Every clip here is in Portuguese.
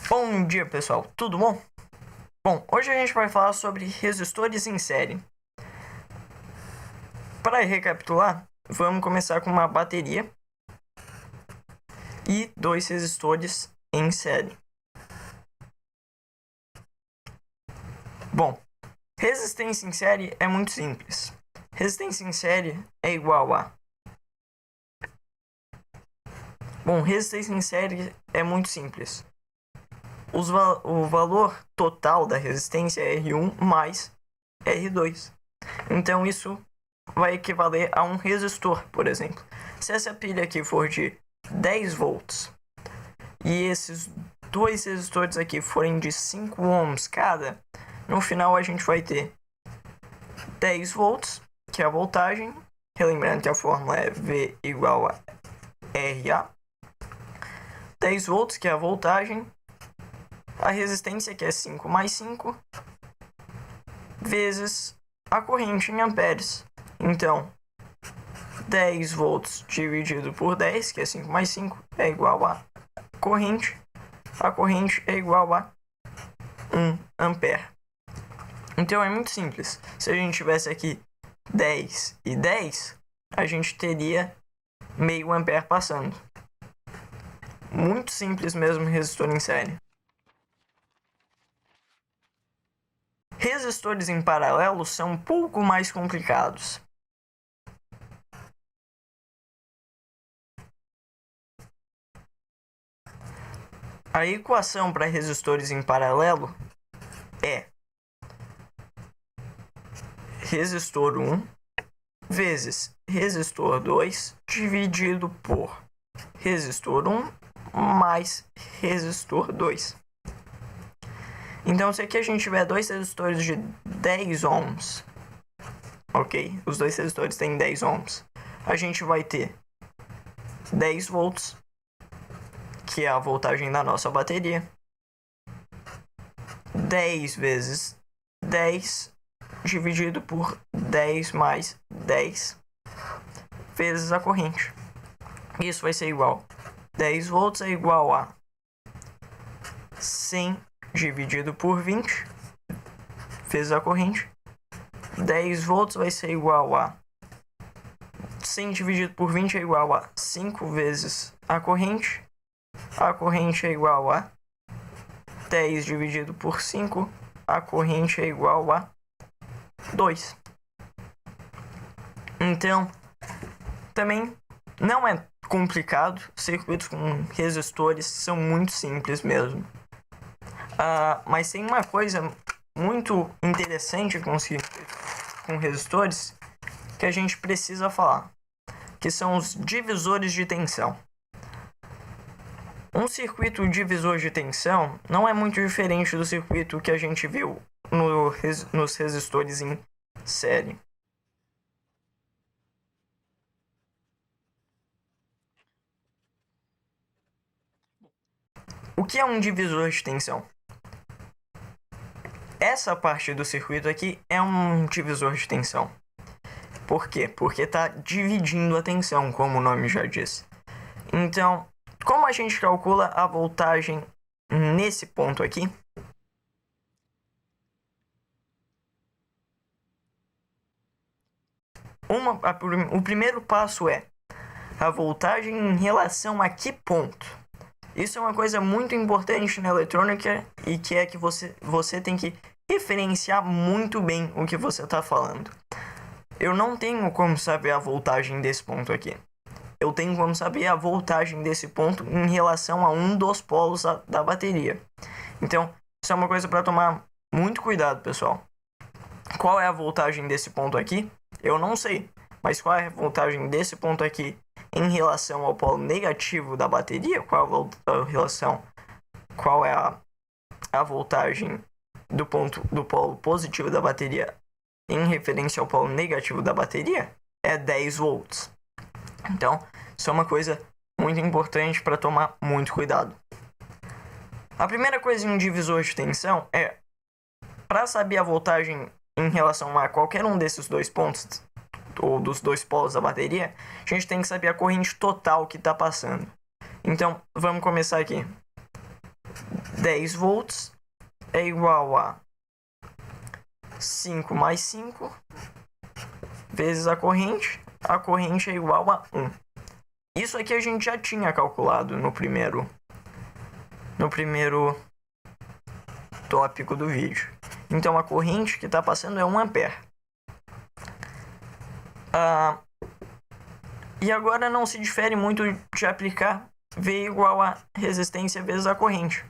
Bom dia, pessoal, tudo bom? Bom, hoje a gente vai falar sobre resistores em série. Para recapitular, vamos começar com uma bateria e dois resistores em série. Bom, resistência em série é muito simples. Resistência em série é igual a... Bom, resistência em série é muito simples. O valor total da resistência é R1 mais R2. Então isso vai equivaler a um resistor, por exemplo. Se essa pilha aqui for de 10 volts e esses dois resistores aqui forem de 5 ohms cada, no final a gente vai ter 10 volts, que é a voltagem. Relembrando que a fórmula é V igual a RA. 10 volts, que é a voltagem. A resistência, que é 5 mais 5, vezes a corrente em amperes. Então, 10 volts dividido por 10, que é 5 mais 5, é igual a corrente. A corrente é igual a 1 ampere. Então, é muito simples. Se a gente tivesse aqui 10 e 10, a gente teria meio ampere passando. Muito simples mesmo, resistor em série. Resistores em paralelo são um pouco mais complicados. A equação para resistores em paralelo é resistor 1 vezes resistor 2 dividido por resistor 1 mais resistor 2. Então, se aqui a gente tiver dois resistores de 10 ohms, ok? Os dois resistores têm 10 ohms. A gente vai ter 10 volts, que é a voltagem da nossa bateria. 10 vezes 10 dividido por 10 mais 10 vezes a corrente. Isso vai ser igual. 10 volts é igual a 100 dividido por 20 vezes a corrente. 10 volts vai ser igual a 100 dividido por 20 é igual a 5 vezes a corrente. A corrente é igual a 10 dividido por 5. A corrente é igual a 2. Então, também não é complicado. Circuitos com resistores são muito simples mesmo. Mas tem uma coisa muito interessante com resistores que a gente precisa falar, que são os divisores de tensão. Um circuito divisor de tensão não é muito diferente do circuito que a gente viu nos resistores em série. O que é um divisor de tensão? Essa parte do circuito aqui é um divisor de tensão. Por quê? Porque está dividindo a tensão, como o nome já diz. Então, como a gente calcula a voltagem nesse ponto aqui? O primeiro passo é a voltagem em relação a que ponto? Isso é uma coisa muito importante na eletrônica e que é que você tem que referenciar muito bem o que você está falando. Eu não tenho como saber a voltagem desse ponto aqui. Eu tenho como saber a voltagem desse ponto em relação a um dos polos da bateria. Então, isso é uma coisa para tomar muito cuidado, pessoal. Qual é a voltagem desse ponto aqui? Eu não sei. Mas qual é a voltagem desse ponto aqui em relação ao polo negativo da bateria? Qual é a voltagem do polo positivo da bateria em referência ao polo negativo da bateria? É 10 volts. Então, isso é uma coisa muito importante para tomar muito cuidado. A primeira coisa em um divisor de tensão é, para saber a voltagem em relação a qualquer um desses dois pontos, ou dos dois polos da bateria, a gente tem que saber a corrente total que está passando. Então, vamos começar aqui. 10 volts é igual a 5 mais 5 vezes a corrente é igual a 1. Isso aqui a gente já tinha calculado no primeiro tópico do vídeo. Então a corrente que está passando é 1 ampere. E agora não se difere muito de aplicar V igual a resistência vezes a corrente.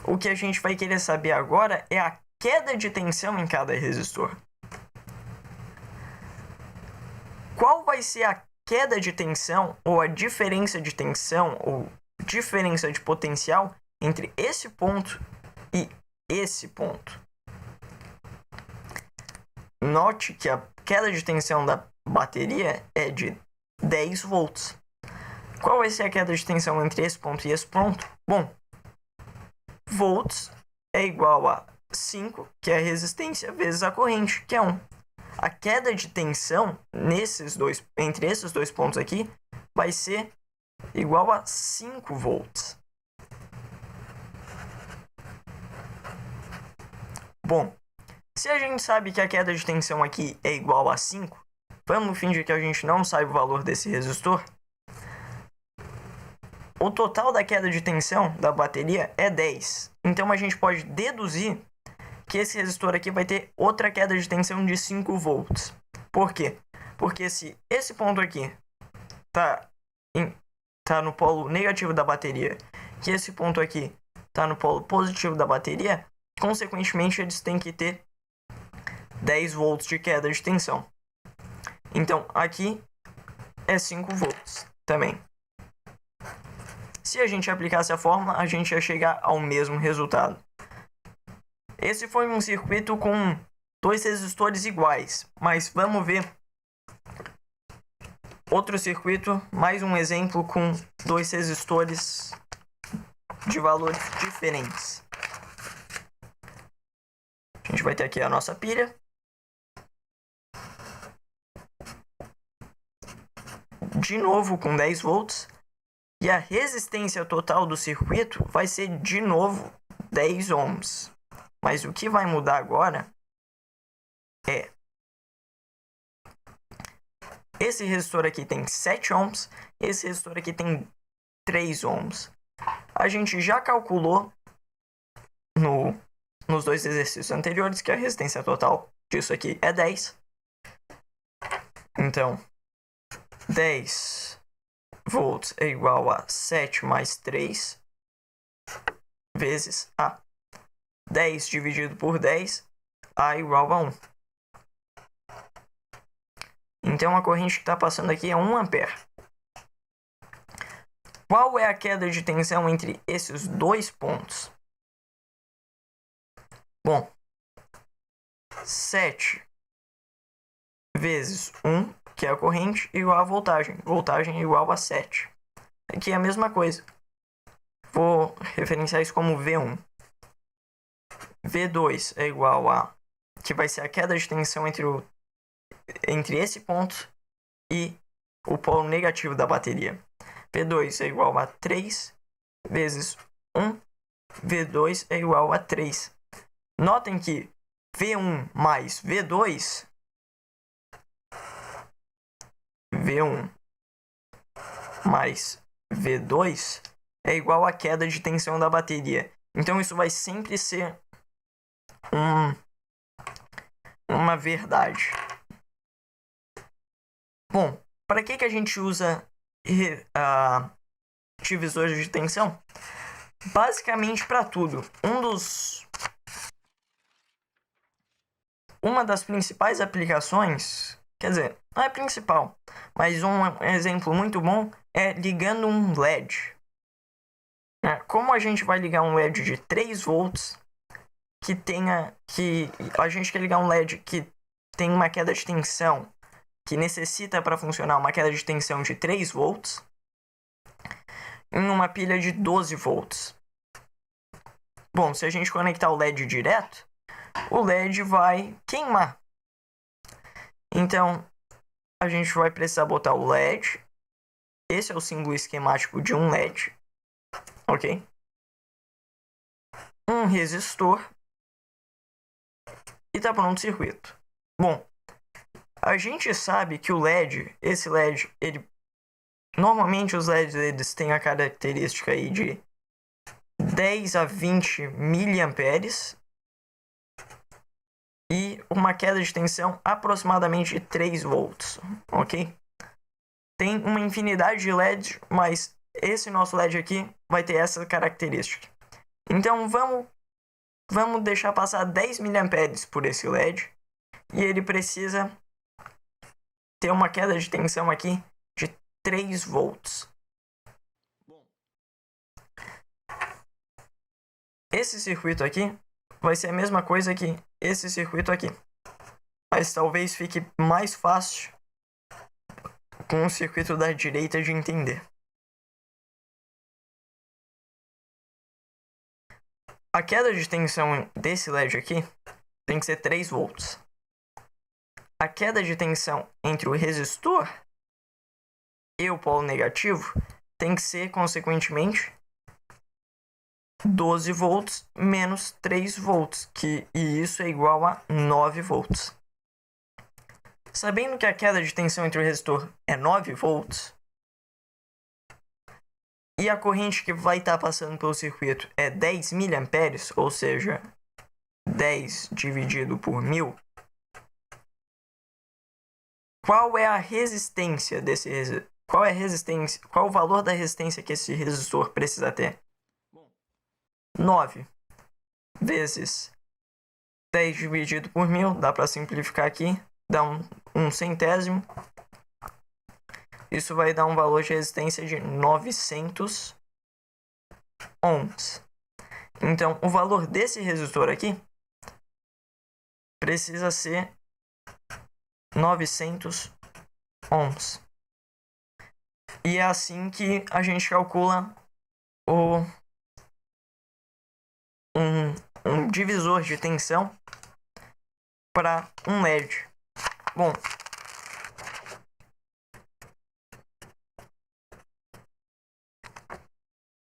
O que a gente vai querer saber agora é a queda de tensão em cada resistor. Qual vai ser a queda de tensão ou a diferença de tensão ou diferença de potencial entre esse ponto e esse ponto? Note que a queda de tensão da bateria é de 10 volts. Qual vai ser a queda de tensão entre esse ponto e esse ponto? Bom, volts é igual a 5, que é a resistência, vezes a corrente, que é 1. A queda de tensão entre esses dois pontos aqui vai ser igual a 5 volts. Bom, se a gente sabe que a queda de tensão aqui é igual a 5, vamos fingir que a gente não sabe o valor desse resistor. O total da queda de tensão da bateria é 10. Então a gente pode deduzir que esse resistor aqui vai ter outra queda de tensão de 5 volts. Por quê? Porque se esse ponto aqui tá no polo negativo da bateria e esse ponto aqui tá no polo positivo da bateria, consequentemente eles têm que ter 10 volts de queda de tensão. Então aqui é 5 volts também. Se a gente aplicasse a fórmula, a gente ia chegar ao mesmo resultado. Esse foi um circuito com 2 resistores iguais, mas vamos ver outro circuito, mais um exemplo com 2 resistores de valores diferentes. A gente vai ter aqui a nossa pilha. De novo com 10 volts. E a resistência total do circuito vai ser de novo 10 ohms. Mas o que vai mudar agora é esse resistor aqui tem 7 ohms, esse resistor aqui tem 3 ohms. A gente já calculou nos 2 exercícios anteriores que a resistência total disso aqui é 10. Então, 10 volts é igual a 7 mais 3 vezes A. 10 dividido por 10, A igual a 1. Então a corrente que está passando aqui é 1 ampere. Qual é a queda de tensão entre esses dois pontos? Bom, 7 vezes 1, que é a corrente, igual a voltagem. Voltagem igual a 7. Aqui é a mesma coisa. Vou referenciar isso como V1. V2 é igual a... que vai ser a queda de tensão entre esse ponto e o polo negativo da bateria. V2 é igual a 3 vezes 1. V2 é igual a 3. Notem que V1 mais V2... V1 mais V2 é igual à queda de tensão da bateria. Então isso vai sempre ser uma verdade. Bom, para que a gente usa divisores de tensão? Basicamente para tudo. Uma das principais aplicações, quer dizer, não é principal, mas um exemplo muito bom é ligando um LED. Como a gente vai ligar um LED de 3 volts a gente quer ligar um LED que tem uma queda de tensão que necessita para funcionar uma queda de tensão de 3 volts em uma pilha de 12 volts. Bom, se a gente conectar o LED direto, o LED vai queimar. Então, a gente vai precisar botar o LED. Esse é o símbolo esquemático de um LED. Ok? um resistor e tá pronto o circuito. Bom, a gente sabe que o LED, esse LED, ele normalmente os LEDs eles têm a característica aí de 10 a 20 miliamperes e uma queda de tensão aproximadamente de 3 volts, ok? Tem uma infinidade de LEDs, mas esse nosso LED aqui vai ter essa característica. Então vamos deixar passar 10 miliamperes por esse LED e ele precisa ter uma queda de tensão aqui de 3 volts. Esse circuito aqui vai ser a mesma coisa que esse circuito aqui, mas talvez fique mais fácil com o circuito da direita de entender. A queda de tensão desse LED aqui tem que ser 3 volts. A queda de tensão entre o resistor e o polo negativo tem que ser, consequentemente, 12 volts menos 3 volts, e isso é igual a 9 volts. Sabendo que a queda de tensão entre o resistor é 9 volts, e a corrente que vai estar passando pelo circuito é 10 miliamperes, ou seja, 10 dividido por 1000, qual é a resistência desse resistor? Qual o valor da resistência que esse resistor precisa ter? 9 vezes 10 dividido por 1000, dá para simplificar aqui, dá um centésimo. Isso vai dar um valor de resistência de 900 ohms. Então, o valor desse resistor aqui precisa ser 900 ohms. E é assim que a gente calcula um divisor de tensão para um LED. Bom,